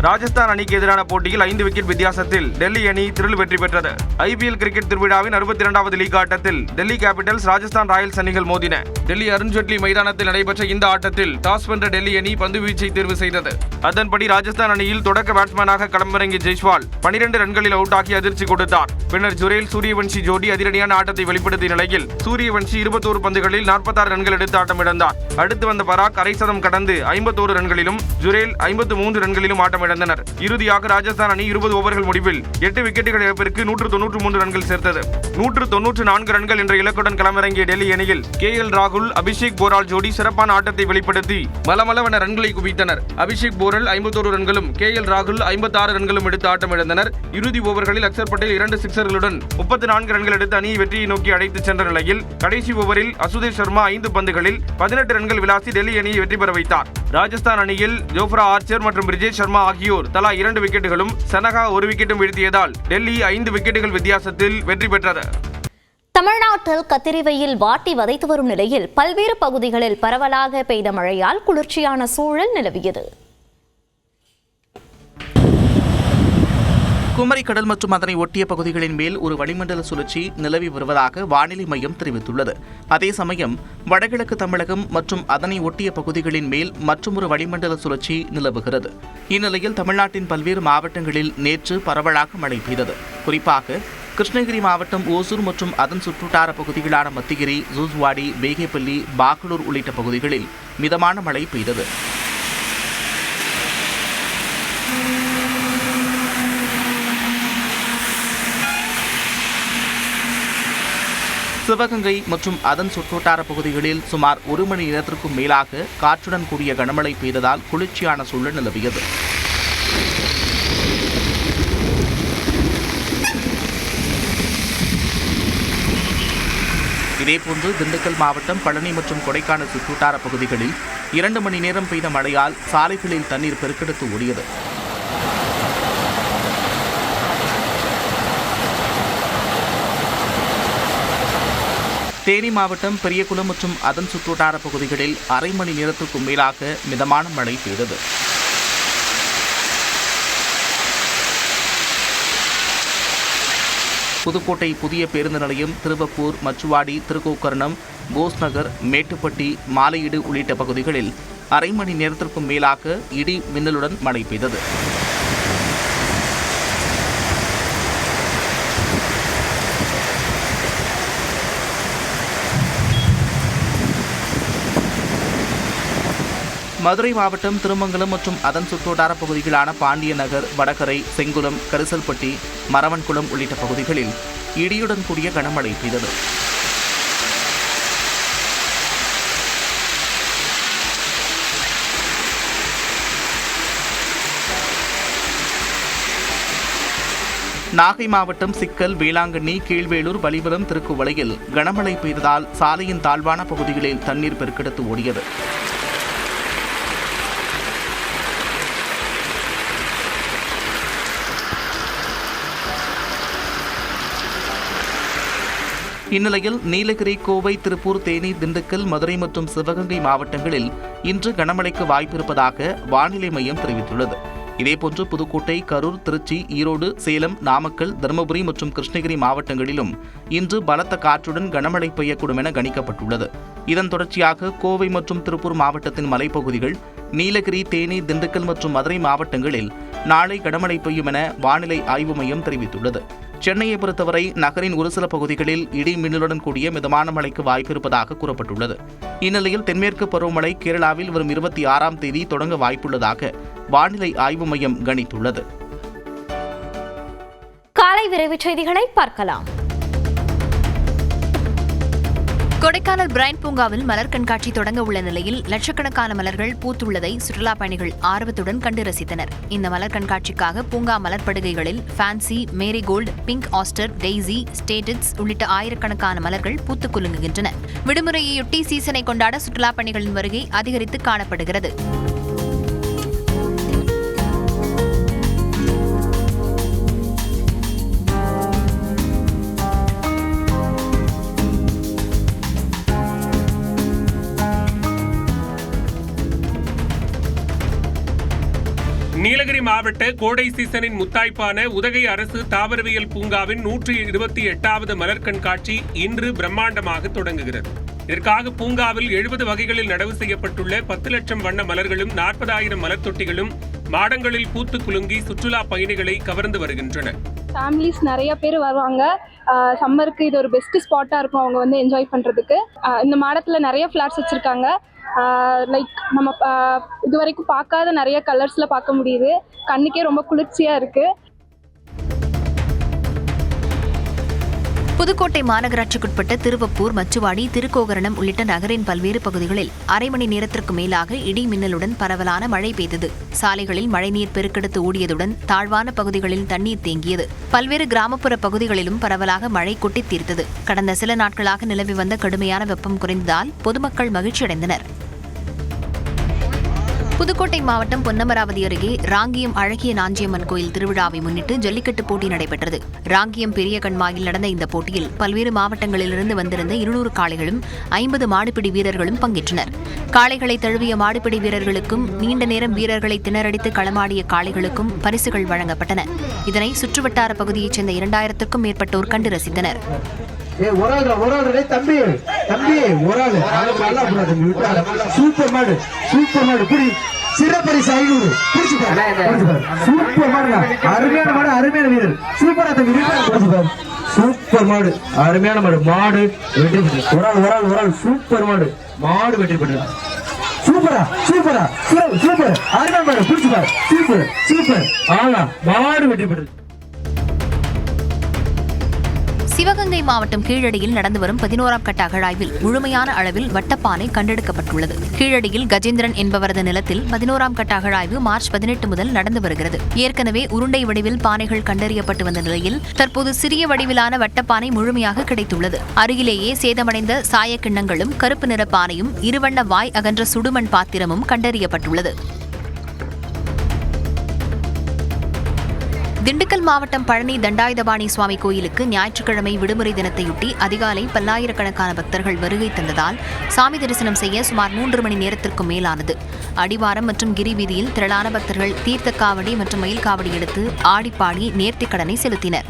ராஜஸ்தான் அணிக்கு எதிரான போட்டியில் 5 விக்கெட் வித்தியாசத்தில் டெல்லி அணி த்ரில் வெற்றி பெற்றது. IPL கிரிக்கெட் திருவிழாவின் 62வது லீக் ஆட்டத்தில் டெல்லி கேபிட்டல்ஸ் ராஜஸ்தான் ராயல்ஸ் அணிகள் மோதின. டெல்லி அருண்ஜேட்லி மைதானத்தில் நடைபெற்ற இந்த ஆட்டத்தில் டாஸ் வென்ற டெல்லி அணி பந்து வீச்சை தேர்வு செய்தது. அதன்படி ராஜஸ்தான் அணியில் தொடக்க பேட்ஸ்மேனாக களமிறங்கிய ஜெய்ஸ்வால் 12 ரன்களில் அவுட் ஆகி அதிர்ச்சி கொடுத்தார். பின்னர் ஜுரேல் சூரியவன்ஷி ஜோடி அதிரடியான ஆட்டத்தை வெளிப்படுத்திய நிலையில் சூரியவன்ஷி 21 பந்துகளில் 46 ரன்கள் எடுத்து ஆட்டமிழந்தார். அடுத்து வந்த பராக் அரை சதம் கடந்து 51 ரன்களிலும் ஜுரேல் 53 ரன்களிலும் ஆட்டமிழந்தனர். இறுதியாக ராஜஸ்தான் அணி 20 ஓவர்கள் முடிவில் 8 விக்கெட்டுகள் இழப்பிற்கு 193 ரன்கள் சேர்த்தது. 194 ரன்கள் என்ற இலக்குடன் களமிறங்கிய டெல்லி அணியில் KL ராகுல், அபிஷேக் போரால் ஜோடி சிறப்பான ஆட்டத்தை வெளிப்படுத்தி மலமளவென ரன்களை குவித்தனர். அபிஷேக் போரல் 51 ரன்களும் KL ராகுல் 56 ரன்களும் எடுத்து ஆட்டமிழந்தனர். இறுதி ஓவர்களில் அக்சர் பட்டேல் 2 சிக்சர்களுடன் 34 ரன்கள் எடுத்து அணியை வெற்றியை நோக்கி அழைத்துச் சென்ற நிலையில் கடைசி ஓவரில் அசுதேஷ் சர்மா 5 பந்துகளில் 18 ரன்கள் விளாசி டெல்லி அணியை வெற்றி பெற வைத்தார். ராஜஸ்தான் அணியில் ஜோஃப்ரா ஆர்ச்சர் மற்றும் பிரிஜேஷ் சர்மா ஆகியோர் தலா 2 விக்கெட்டுகளும் சனகா 1 விக்கெட்டும் வீழ்த்தியதால் டெல்லி 5 விக்கெட்டுகள் வித்தியாசத்தில் வெற்றி பெற்றது. தமிழ்நாட்டில் கத்திரி வெயில் வாட்டி வதைத்து வரும் நிலையில் பல்வேறு பகுதிகளில் பரவலாக பெய்த மழையால் குளிர்ச்சியான சூழல் நிலவியது. குமரி கடல் மற்றும் அதனை ஒட்டிய பகுதிகளின் மேல் ஒரு வளிமண்டல சுழற்சி நிலவி வருவதாக வானிலை மையம் தெரிவித்துள்ளது. அதே சமயம் வடகிழக்கு தமிழகம் மற்றும் அதனை ஒட்டிய பகுதிகளின் மேல் மற்றொரு வளிமண்டல சுழற்சி நிலவுகிறது. இந்நிலையில் தமிழ்நாட்டின் பல்வேறு மாவட்டங்களில் நேற்று பரவலாக மழை பெய்தது. குறிப்பாக கிருஷ்ணகிரி மாவட்டம் ஓசூர் மற்றும் அதன் சுற்றுவட்டார பகுதிகளான மத்திகிரி, ஜூஸ்வாடி, பேகேப்பள்ளி, பாகலூர் உள்ளிட்ட பகுதிகளில் மிதமான மழை பெய்தது. சிவகங்கை மற்றும் அதன் சுற்றுவட்டார பகுதிகளில் சுமார் 1 மணி நேரத்திற்கும் மேலாக காற்றுடன் கூடிய கனமழை பெய்ததால் குளிர்ச்சியான சூழல் நிலவியது. இதேபோன்று திண்டுக்கல் மாவட்டம் பழனி மற்றும் கொடைக்கானல் சுற்றுவட்டார பகுதிகளில் 2 மணி நேரம் பெய்த மழையால் சாலைகளில் தண்ணீர் பெருக்கெடுத்து ஓடியது. தேனி மாவட்டம் பெரியகுளம் மற்றும் அதன் சுற்றுவட்டார பகுதிகளில் அரை மணி நேரத்திற்கும் மேலாக மிதமான மழை பெய்தது. புதுக்கோட்டை புதிய பேருந்து நிலையம், திருவப்பூர், மச்சுவாடி, திருக்கோக்கர்ணம், போஸ்நகர், மேட்டுப்பட்டி, மாலையீடு உள்ளிட்ட பகுதிகளில் அரை மணி நேரத்திற்கும் மேலாக இடி மின்னலுடன் மழை பெய்தது. மதுரை மாவட்டம் திருமங்கலம் மற்றும் அதன் சுற்றுவட்டார பகுதிகளான பாண்டிய நகர், வடகரை, செங்குளம், கரிசல்பட்டி, மரவன்குளம் உள்ளிட்ட பகுதிகளில் இடியுடன் கூடிய கனமழை பெய்தது. நாகை மாவட்டம் சிக்கல், வேளாங்கண்ணி, கீழ்வேளூர், பலிபுரம், திருக்குவளையில் கனமழை பெய்ததால் சாலையின் தாழ்வான பகுதிகளில் தண்ணீர் பெருக்கெடுத்து ஓடியது. இந்நிலையில் நீலகிரி, கோவை, திருப்பூர், தேனி, திண்டுக்கல், மதுரை மற்றும் சிவகங்கை மாவட்டங்களில் இன்று கனமழைக்கு வாய்ப்பிருப்பதாக வானிலை மையம் தெரிவித்துள்ளது. இதேபோன்று புதுக்கோட்டை, கரூர், திருச்சி, ஈரோடு, சேலம், நாமக்கல், தருமபுரி மற்றும் கிருஷ்ணகிரி மாவட்டங்களிலும் இன்று பலத்த காற்றுடன் கனமழை பெய்யக்கூடும் என கணிக்கப்பட்டுள்ளது. இதன் தொடர்ச்சியாக கோவை மற்றும் திருப்பூர் மாவட்டத்தின் மலைப்பகுதிகள், நீலகிரி, தேனி, திண்டுக்கல் மற்றும் மதுரை மாவட்டங்களில் நாளை கனமழை பெய்யும் என வானிலை ஆய்வு மையம் தெரிவித்துள்ளது. சென்னையை பொறுத்தவரை நகரின் ஒரு சில பகுதிகளில் இடி மின்னலுடன் கூடிய மிதமான மழைக்கு வாய்ப்பிருப்பதாக கூறப்பட்டுள்ளது. இந்நிலையில் தென்மேற்கு பருவமழை கேரளாவில் வரும் 26ஆம் தேதி தொடங்க வாய்ப்புள்ளதாக வானிலை ஆய்வு மையம் கணித்துள்ளது. காலை விரைவுச் செய்திகளை பார்க்கலாம். கொடைக்கானல் பிரைன் பூங்காவில் மலர் கண்காட்சி தொடங்க உள்ள நிலையில் லட்சக்கணக்கான மலர்கள் பூத்துள்ளதை சுற்றுலா பயணிகள் ஆர்வத்துடன் கண்டு ரசித்தனர். இந்த மலர் கண்காட்சிக்காக பூங்கா மலர்படுகைகளில் pansy, marigold, pink aster, daisy, statice உள்ளிட்ட ஆயிரக்கணக்கான மலர்கள் பூத்துக் குலுங்குகின்றன. விடுமுறையொட்டி சீசனை கொண்டாட சுற்றுலா பயணிகளின் வருகை அதிகரித்து காணப்படுகிறது. நீலகிரி மாவட்ட கோடை சீசனின் முத்தாய்ப்பான உதகை அரசு தாவரவியல் பூங்காவின் 128வது மலர் கண்காட்சி இன்று பிரம்மாண்டமாக தொடங்குகிறது. இதற்காக பூங்காவில் 70 வகைகளில் நடவு செய்யப்பட்டுள்ள 10 லட்சம் வண்ண மலர்களும் 40,000 மலர் தொட்டிகளும் மாடங்களில் பூத்து குலுங்கி சுற்றுலா பயணிகளை கவர்ந்து வருகின்றன. ஃபேமிலிஸ் நிறைய பேர் வருவாங்க. சம்மருக்கு இது ஒரு பெஸ்ட் ஸ்பாட்டாக இருக்கும் அவங்க வந்து என்ஜாய் பண்ணுறதுக்கு. இந்த மாடத்தில் நிறைய ஃப்ளார்ஸ் வச்சுருக்காங்க. லைக் நம்ம இது வரைக்கும் பார்க்காத நிறைய கலர்ஸில் பார்க்க முடியுது. கண்ணுக்கே ரொம்ப குளிர்ச்சியாக இருக்குது. புதுக்கோட்டை மாநகராட்சிக்குட்பட்ட திருவப்பூர், மச்சுவாடி, திருக்கோகரணம் உள்ளிட்ட நகரின் பல்வேறு பகுதிகளில் அரை மணி நேரத்திற்கு மேலாக இடி மின்னலுடன் பரவலான மழை பெய்தது. சாலைகளில் மழைநீர் பெருக்கெடுத்து ஓடியதுடன் தாழ்வான பகுதிகளில் தண்ணீர் தேங்கியது. பல்வேறு கிராமப்புற பகுதிகளிலும் பரவலாக மழை கொட்டித் தீர்த்தது. கடந்த சில நாட்களாக நிலவி வந்த கடுமையான வெப்பம் குறைந்ததால் பொதுமக்கள் மகிழ்ச்சியடைந்தனர். புதுக்கோட்டை மாவட்டம் பொன்னமராவதி அருகே ராங்கியம் அழகிய நாஞ்சியம்மன் கோயில் திருவிழாவை முன்னிட்டு ஜல்லிக்கட்டு போட்டி நடைபெற்றது. ராங்கியம் பெரிய கண்மாயில் நடந்த இந்த போட்டியில் பல்வேறு மாவட்டங்களிலிருந்து வந்திருந்த 200 காளைகளும் 50 மாடுபிடி வீரர்களும் பங்கேற்றனர். காளைகளை தழுவிய மாடுபிடி வீரர்களுக்கும் நீண்ட நேரம் வீரர்களை திணறடித்து களமாடிய காளைகளுக்கும் பரிசுகள் வழங்கப்பட்டன. இதனை சுற்றுவட்டார பகுதியைச் சேர்ந்த 2000க்கும் மேற்பட்டோர் கண்டு ரசித்தனர். சிறப்பரிசு 500. சூப்பர் மாடு, அருமையான மாடு, அருமையான வீரர், சூப்பரா சூப்பர் மாடு, அருமையான மாடு, மாடு வெற்றி பெற்று ஒரு ஆள் சூப்பர் மாடு, மாடு வெற்றி பெற்று சூப்பரா சூப்பர் அருமையான மாடு, பிடிச்சுப்பாரு சூப்பர் ஆனா மாடு வெற்றி பெற்று. சிவகங்கை மாவட்டம் கீழடியில் நடந்து வரும் 11ஆம் கட்ட அகழாய்வில் முழுமையான அளவில் வட்டப்பானை கண்டெடுக்கப்பட்டுள்ளது. கீழடியில் கஜேந்திரன் என்பவரது நிலத்தில் 11ஆம் கட்ட அகழாய்வு மார்ச் 18 முதல் நடந்து வருகிறது. ஏற்கனவே உருண்டை வடிவில் பானைகள் கண்டறியப்பட்டு வந்த நிலையில் தற்போது சிறிய வடிவிலான வட்டப்பானை முழுமையாக கிடைத்துள்ளது. அருகிலேயே சேதமடைந்த சாயக்கிண்ணங்களும் கருப்பு நிற பானையும் இருவண்ண வாய் அகன்ற சுடுமண் பாத்திரமும் கண்டறியப்பட்டுள்ளது. திண்டுக்கல் மாவட்டம் பழனி தண்டாயுதபாணி சுவாமி கோயிலுக்கு ஞாயிற்றுக்கிழமை விடுமுறை தினத்தையொட்டி அதிகாலை பல்லாயிரக்கணக்கான பக்தர்கள் வருகை தந்ததால் சாமி தரிசனம் செய்ய சுமார் 3 மணி நேரத்திற்கும் மேலானது. அடிவாரம் மற்றும் கிரி வீதியில் திரளான பக்தர்கள் தீர்த்த காவடி மற்றும் மயில் காவடி எடுத்து ஆடிப்பாடி நேர்த்திக் கடனை செலுத்தினர்.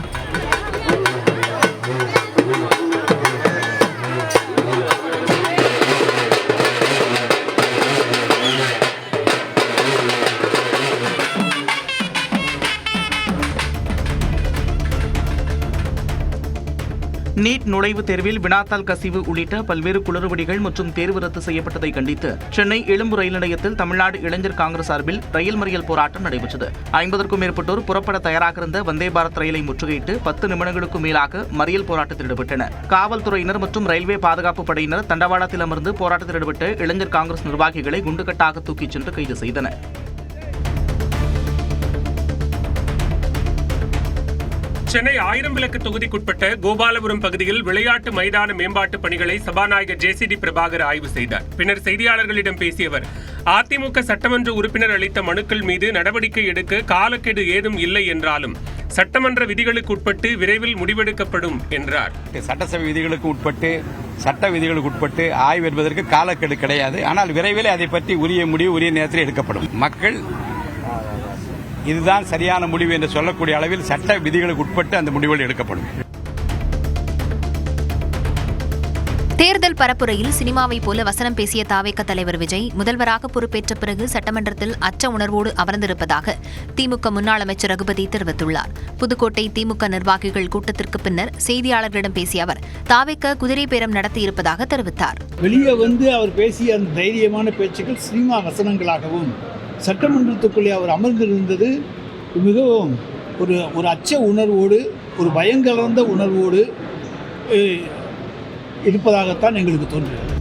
நீட் நுழைவுத் தேர்வில் வினாத்தாள் கசிவு உள்ளிட்ட பல்வேறு குளறுபடிகள் மற்றும் தேர்வு ரத்து செய்யப்பட்டதை கண்டித்து சென்னை எழும்பூர் ரயில் நிலையத்தில் தமிழ்நாடு இளைஞர் காங்கிரஸ் சார்பில் ரயில் மறியல் போராட்டம் நடைபெற்றது. 50க்கும் மேற்பட்டோர் புறப்பட தயாராக இருந்த வந்தே பாரத் ரயிலை முற்றுகையிட்டு 10 நிமிடங்களுக்கும் மேலாக மறியல் போராட்டத்தில் ஈடுபட்டனர். காவல்துறையினர் மற்றும் ரயில்வே பாதுகாப்பு படையினர் தண்டவாளத்தில் அமர்ந்து போராட்டத்தில் ஈடுபட்ட இளைஞர் காங்கிரஸ் நிர்வாகிகளை குண்டுகட்டாக தூக்கிச் சென்று கைது செய்தனர். சென்னை 1000 விளக்கு தொகுதிக்குட்பட்ட கோபாலபுரம் பகுதியில் விளையாட்டு மைதான மேம்பாட்டு பணிகளை சபாநாயகர் ஜே.சி.டி. பிரபாகர் ஆய்வு செய்தார். பின்னர் செய்தியாளர்களிடம் பேசிய அவர், அதிமுக சட்டமன்ற உறுப்பினர் அளித்த மனுக்கள் மீது நடவடிக்கை எடுக்க காலக்கெடு ஏதும் இல்லை என்றாலும் சட்டமன்ற விதிகளுக்கு உட்பட்டு விரைவில் முடிவெடுக்கப்படும் என்றார். சட்டசபை விதிகளுக்கு உட்பட்டு சட்ட விதிகளுக்கு உட்பட்டு ஆய்வு என்பதற்கு காலக்கெடு கிடையாது. ஆனால் விரைவில் அதை பற்றி உரிய முடிவு உரிய நேரத்தில் எடுக்கப்படும். மக்கள் இதுதான் சரியான முடிவு என்று சொல்லக்கூடிய அளவில் சட்ட விதிகளுக்கு உட்பட்டு அந்த முடிவுகள் எடுக்கப்படும். தேர்தல் பரப்புரையில் சினிமாவை போல வசனம் பேசிய தாவேக தலைவர் விஜய் முதல்வராக பொறுப்பேற்ற பிறகு சட்டமன்றத்தில் அச்ச உணர்வோடு அமர்ந்திருப்பதாக திமுக முன்னாள் அமைச்சர் ரகுபதி தெரிவித்துள்ளார். புதுக்கோட்டை திமுக நிர்வாகிகள் கூட்டத்திற்கு பின்னர் செய்தியாளர்களிடம் பேசிய அவர் தாவேக குதிரை பேரம் நடத்தியிருப்பதாக தெரிவித்தார். வெளியே வந்து அவர் பேசிய அந்த தைரியமான பேச்சுக்கள் சினிமா வசனங்களாகவும் சட்டமன்றத்துக்குள்ளே அவர் அமர்ந்திருந்தது மிகவும் ஒரு அச்ச உணர்வோடு ஒரு பயங்கலந்த உணர்வோடு இருப்பதாகத்தான் எங்களுக்கு தோன்றுகிறது.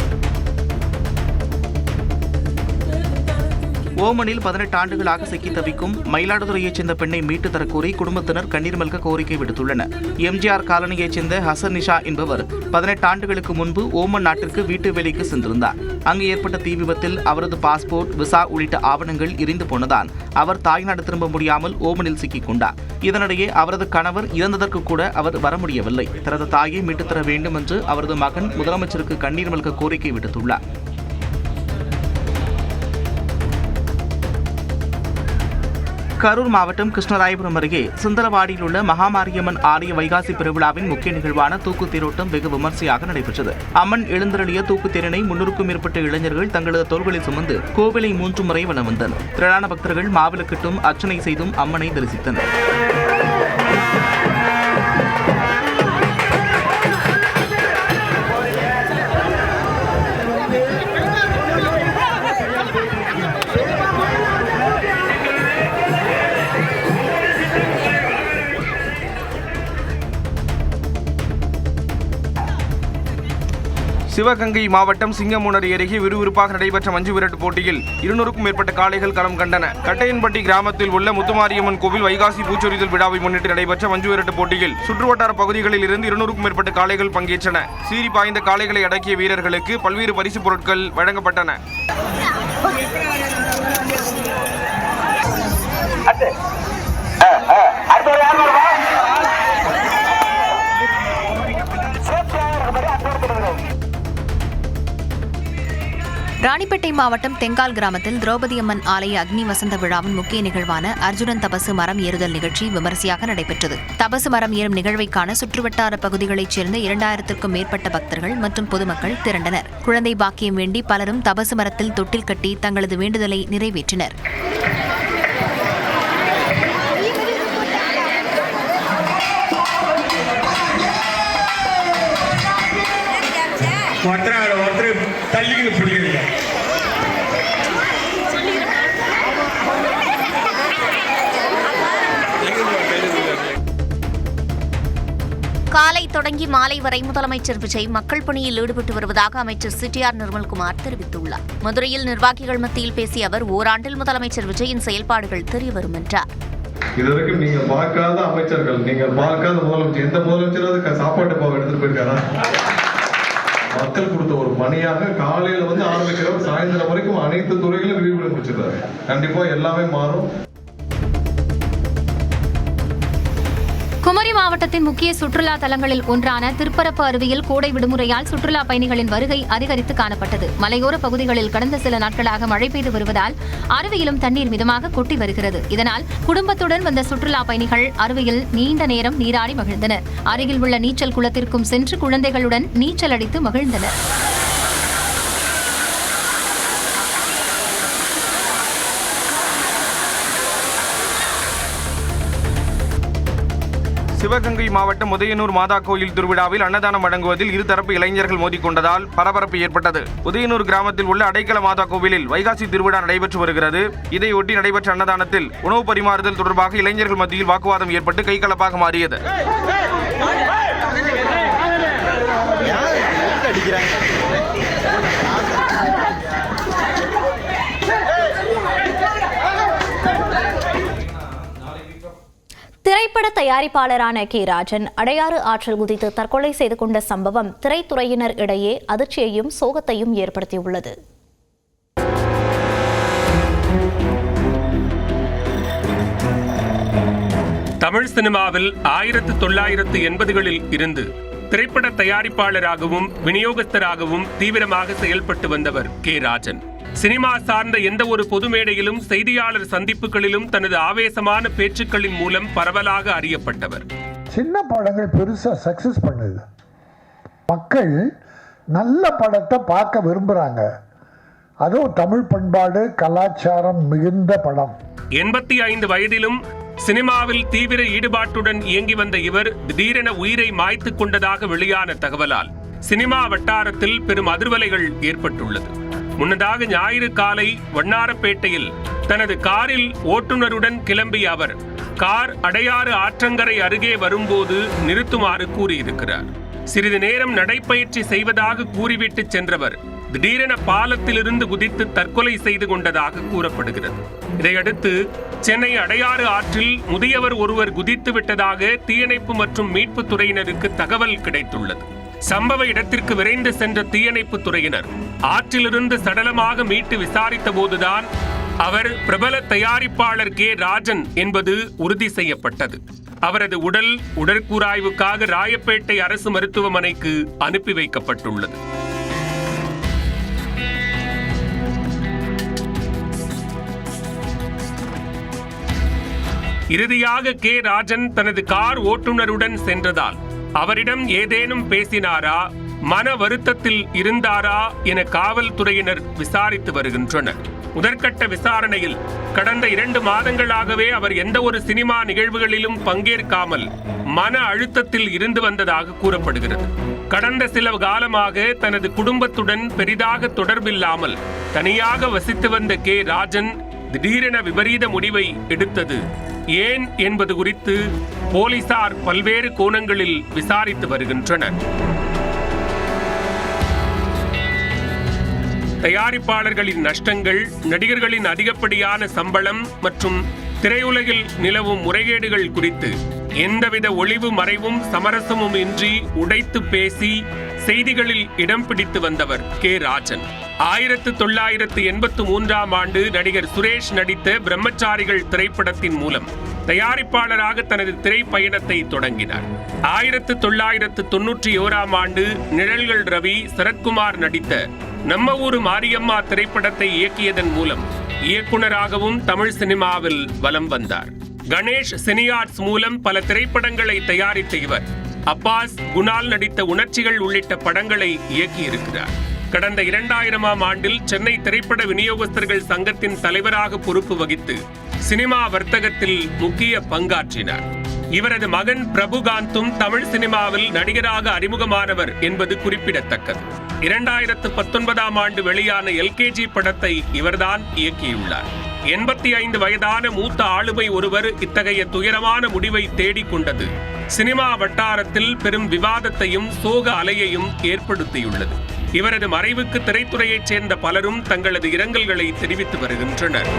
ஓமனில் 18 ஆண்டுகளாக சிக்கி தவிக்கும் மயிலாடுதுறையைச் சேர்ந்த பெண்ணை மீட்டு தரக்கோரி குடும்பத்தினர் கண்ணீர் மல்க கோரிக்கை விடுத்துள்ளனர். எம்ஜிஆர் காலனியைச் சேர்ந்த ஹசன் நிஷா என்பவர் 18 ஆண்டுகளுக்கு முன்பு ஓமன் நாட்டிற்கு வீட்டு வேலைக்கு சென்றிருந்தார். அங்கு ஏற்பட்ட தீ விபத்தில் அவரது பாஸ்போர்ட், விசா உள்ளிட்ட ஆவணங்கள் எரிந்து போனதால் அவர் தாய்நாடு திரும்ப முடியாமல் ஓமனில் சிக்கிக் கொண்டார். இதனிடையே அவரது கணவர் இறந்ததற்கு கூட அவர் வர முடியவில்லை. தனது தாயை மீட்டுத்தர வேண்டும் என்று அவரது மகன் முதலமைச்சருக்கு கண்ணீர் மல்க கோரிக்கை விடுத்துள்ளார். கரூர் மாவட்டம் கிருஷ்ணராயபுரம் அருகே சுந்தரவாடியில் உள்ள மகாமாரியம்மன் ஆலய வைகாசி பெருவிழாவின் முக்கிய நிகழ்வான தூக்கு தேரோட்டம் வெகு விமர்சையாக நடைபெற்றது. அம்மன் எழுந்தருளிய தூக்கு தேரினை 300க்கும் மேற்பட்ட இளைஞர்கள் தங்களது தோள்களில் சுமந்து கோவிலை 3 முறை வலம் வந்தனர். திரளான பக்தர்கள் மாவிளக்கிட்டும் அர்ச்சனை செய்தும் அம்மனை தரிசித்தனர். சிவகங்கை மாவட்டம் சிங்கமுனரி அருகே விறுவிறுப்பாக நடைபெற்ற மஞ்சு விரட்டு போட்டியில் 200க்கும் மேற்பட்ட காளைகள் களம் கண்டன. கட்டையன்பட்டி கிராமத்தில் உள்ள முத்துமாரியம்மன் கோவில் வைகாசி பூச்சொரிதல் விழாவை முன்னிட்டு நடைபெற்ற மஞ்சு விரட்டு போட்டியில் சுற்றுவட்டார பகுதிகளில் இருந்து 200க்கும் மேற்பட்ட காளைகள் பங்கேற்றன. சீறி பாய்ந்த காளைகளை அடக்கிய வீரர்களுக்கு பல்வேறு பரிசுப் பொருட்கள் வழங்கப்பட்டன. ராணிப்பேட்டை மாவட்டம் தெங்கால் கிராமத்தில் திரௌபதி அம்மன் ஆலய அக்னி வசந்த விழாவின் முக்கிய நிகழ்வான அர்ஜுனன் தபசு மரம் ஏறுதல் நிகழ்ச்சி விமரிசையாக நடைபெற்றது. தபசு மரம் ஏறும் நிகழ்வைக்கான சுற்றுவட்டார பகுதிகளைச் சேர்ந்த 2000க்கும் மேற்பட்ட பக்தர்கள் மற்றும் பொதுமக்கள் திரண்டனர். குழந்தை பாக்கியம் வேண்டி பலரும் தபசு மரத்தில் தொட்டில் கட்டி தங்களது வேண்டுதலை நிறைவேற்றினர். காலை தொடங்கி மாலை வரை முதலமைச்சர் விஜய் மக்கள் பணியில் ஈடுபட்டு வருவதாக அமைச்சர் சிடிஆர் நிர்மல்குமார் தெரிவித்துள்ளார். மதுரையில் நிர்வாகிகள் மத்தியில் பேசிய அவர் ஓராண்டில் முதலமைச்சர் விஜயின் செயல்பாடுகள் தெரியவரும் என்றார். இதுவரைக்கும் நீங்க பார்க்காத அமைச்சர்கள், நீங்கள் பார்க்காத முதலமைச்சர், எந்த முதலமைச்சராவது சாப்பாட்டு பாவம் எடுத்துட்டு போயிருக்காரா? மக்கள் கொடுத்த ஒரு பணியாக காலையில ஆரம்பிக்கிறவர் சாயந்தரம் வரைக்கும் அனைத்து துறைகளும் விரிவுபட முடிச்சிருக்காரு. கண்டிப்பா எல்லாமே மாறும். குமரி மாவட்டத்தின் முக்கிய சுற்றுலா தலங்களில் ஒன்றான திருப்பரப்பு அருவியில் கோடை விடுமுறையால் சுற்றுலா பயணிகளின் வருகை அதிகரித்து காணப்பட்டது. மலையோர பகுதிகளில் கடந்த சில நாட்களாக மழை பெய்து வருவதால் அருவியிலும் தண்ணீர் மிதமாக கொட்டி வருகிறது. இதனால் குடும்பத்துடன் வந்த சுற்றுலா பயணிகள் அருவியில் நீண்ட நேரம் நீராடி மகிழ்ந்தனர். அருகில் உள்ள நீச்சல் குளத்திற்கும் சென்று குழந்தைகளுடன் நீச்சல் அடித்து மகிழ்ந்தனர். சிவகங்கை மாவட்டம் உதயனூர் மாதா கோயில் திருவிழாவில் அன்னதானம் வழங்குவதில் இருதரப்பு இளைஞர்கள் மோதிக்கொண்டதால் பரபரப்பு ஏற்பட்டது. உதயனூர் கிராமத்தில் உள்ள அடைக்கல மாதா கோவிலில் வைகாசி திருவிழா நடைபெற்று வருகிறது. இதையொட்டி நடைபெற்ற அன்னதானத்தில் உணவு பரிமாறுதல் தொடர்பாக இளைஞர்கள் மத்தியில் வாக்குவாதம் ஏற்பட்டு கைகலப்பாக மாறியது. திரைப்பட தயாரிப்பாளரான கே ராஜன் அடையாறு ஆற்றில் குதித்து தற்கொலை செய்து கொண்ட சம்பவம் திரைத்துறையினர் இடையே அதிர்ச்சியையும் சோகத்தையும் ஏற்படுத்தியுள்ளது. தமிழ் சினிமாவில் 1980களில் இருந்து திரைப்பட தயாரிப்பாளராகவும் விநியோகஸ்தராகவும் தீவிரமாக செயல்பட்டு வந்தவர் கே ராஜன். சினிமா சார்ந்த எந்த ஒரு பொது மேடையிலும் செய்தியாளர் சந்திப்புகளிலும் தனது ஆவேசமான பேச்சுக்களின் மூலம் பரவலாக அறியப்பட்டவர். சின்ன படங்கள் பெருசா சக்சஸ் பண்ணுது. மக்கள் நல்ல படத்தை பார்க்க விரும்புறாங்க. அதுவும் தமிழ் பண்பாடு கலாச்சாரம் மிகுந்த படம். 85 வயதிலும் சினிமாவில் தீவிர ஈடுபாட்டுடன் இயங்கி வந்த இவர் திடீரென உயிரை மாய்த்து கொண்டதாக வெளியான தகவலால் சினிமா வட்டாரத்தில் பெரும் அதிர்வலைகள் ஏற்பட்டுள்ளது. முன்னதாக ஞாயிறு காலை வண்ணாரப்பேட்டையில் தனது காரில் ஓட்டுநருடன் கிளம்பிய அவர் கார் அடையாறு ஆற்றங்கரை அருகே வரும்போது நிறுத்துமாறு கூறியிருக்கிறார். சிறிது நேரம் நடைப்பயிற்சி செய்வதாக கூறிவிட்டு சென்றவர் திடீரென பாலத்திலிருந்து குதித்து தற்கொலை செய்து கொண்டதாக கூறப்படுகிறது. இதையடுத்து சென்னை அடையாறு ஆற்றில் முதியவர் ஒருவர் குதித்து விட்டதாக தீயணைப்பு மற்றும் மீட்பு துறையினருக்கு தகவல் கிடைத்துள்ளது. சம்பவ இடத்திற்கு விரைந்து சென்ற தீயணைப்பு துறையினர் ஆற்றிலிருந்து சடலமாக மீட்டு விசாரித்த போதுதான் அவர் பிரபல தயாரிப்பாளர் கே ராஜன் என்பது உறுதி செய்யப்பட்டது. அவரது உடல் உடற்கூராய்வுக்காக ராயப்பேட்டை அரசு மருத்துவமனைக்கு அனுப்பி வைக்கப்பட்டுள்ளது. இறுதியாக கே ராஜன் தனது கார் ஓட்டுநருடன் சென்றதால் அவரிடம் ஏதேனும் பேசினாரா, மன வருத்தத்தில் இருந்தாரா என காவல்துறையினர் விசாரித்து வருகின்றனர். முதற்கட்ட விசாரணையில் கடந்த 2 மாதங்களாகவே அவர் எந்த ஒரு சினிமா நிகழ்வுகளிலும் பங்கேற்காமல் மன அழுத்தத்தில் இருந்து வந்ததாக கூறப்படுகிறது. கடந்த சில காலமாக தனது குடும்பத்துடன் பெரிதாக தொடர்பில்லாமல் தனியாக வசித்து வந்த கே ராஜன் திடீரென விபரீத முடிவை எடுத்தது ஏன் என்பது குறித்து போலீசார் பல்வேறு கோணங்களில் விசாரித்து வருகின்றனர். தயாரிப்பாளர்களின் நஷ்டங்கள், நடிகர்களின் அதிகப்படியான சம்பளம் மற்றும் திரையுலகில் நிலவும் முறைகேடுகள் குறித்து எந்தவித ஒளிவு மறைவும் சமரசமும் இன்றி உடைத்து பேசி செய்திகளில் இடம் பிடித்து வந்தவர் கே ராஜன். 1983ஆம் ஆண்டு நடிகர் சுரேஷ் நடித்த பிரம்மச்சாரிகள் திரைப்படத்தின் மூலம் தயாரிப்பாளராக தனது திரைப்பயணத்தை தொடங்கினார். 1991ஆம் ஆண்டு நிழல்கள் ரவி சரத்குமார் நடித்த நம்ம ஊரு மாரியம்மா திரைப்படத்தை இயக்கியதன் மூலம் இயக்குனராகவும் தமிழ் சினிமாவில் வலம் வந்தார். கணேஷ் சினியார்ட்ஸ் மூலம் பல திரைப்படங்களை தயாரித்த இவர் அப்பாஸ், குணால் நடித்த உணர்ச்சிகள் உள்ளிட்ட படங்களை இயக்கியிருக்கிறார். கடந்த 2000ஆம் ஆண்டில் சென்னை திரைப்பட விநியோகஸ்தர்கள் சங்கத்தின் தலைவராக பொறுப்பு வகித்து சினிமா வர்த்தகத்தில் முக்கிய பங்காற்றினார். இவரது மகன் பிரபுகாந்தும் தமிழ் சினிமாவில் நடிகராக அறிமுகமானவர் என்பது குறிப்பிடத்தக்கது. 2019ஆம் ஆண்டு வெளியான LKG படத்தை இவர்தான் இயக்கியுள்ளார். 85 வயதான மூத்த ஆளுமை ஒருவர் இத்தகைய துயரமான முடிவை தேடிக்கொண்டது சினிமா வட்டாரத்தில் பெரும் விவாதத்தையும் சோக அலையையும் ஏற்படுத்தியுள்ளது. இவரது மறைவுக்கு திரைத்துறையைச் சேர்ந்த பலரும் தங்களது இரங்கல்களை தெரிவித்து வருகின்றனர்.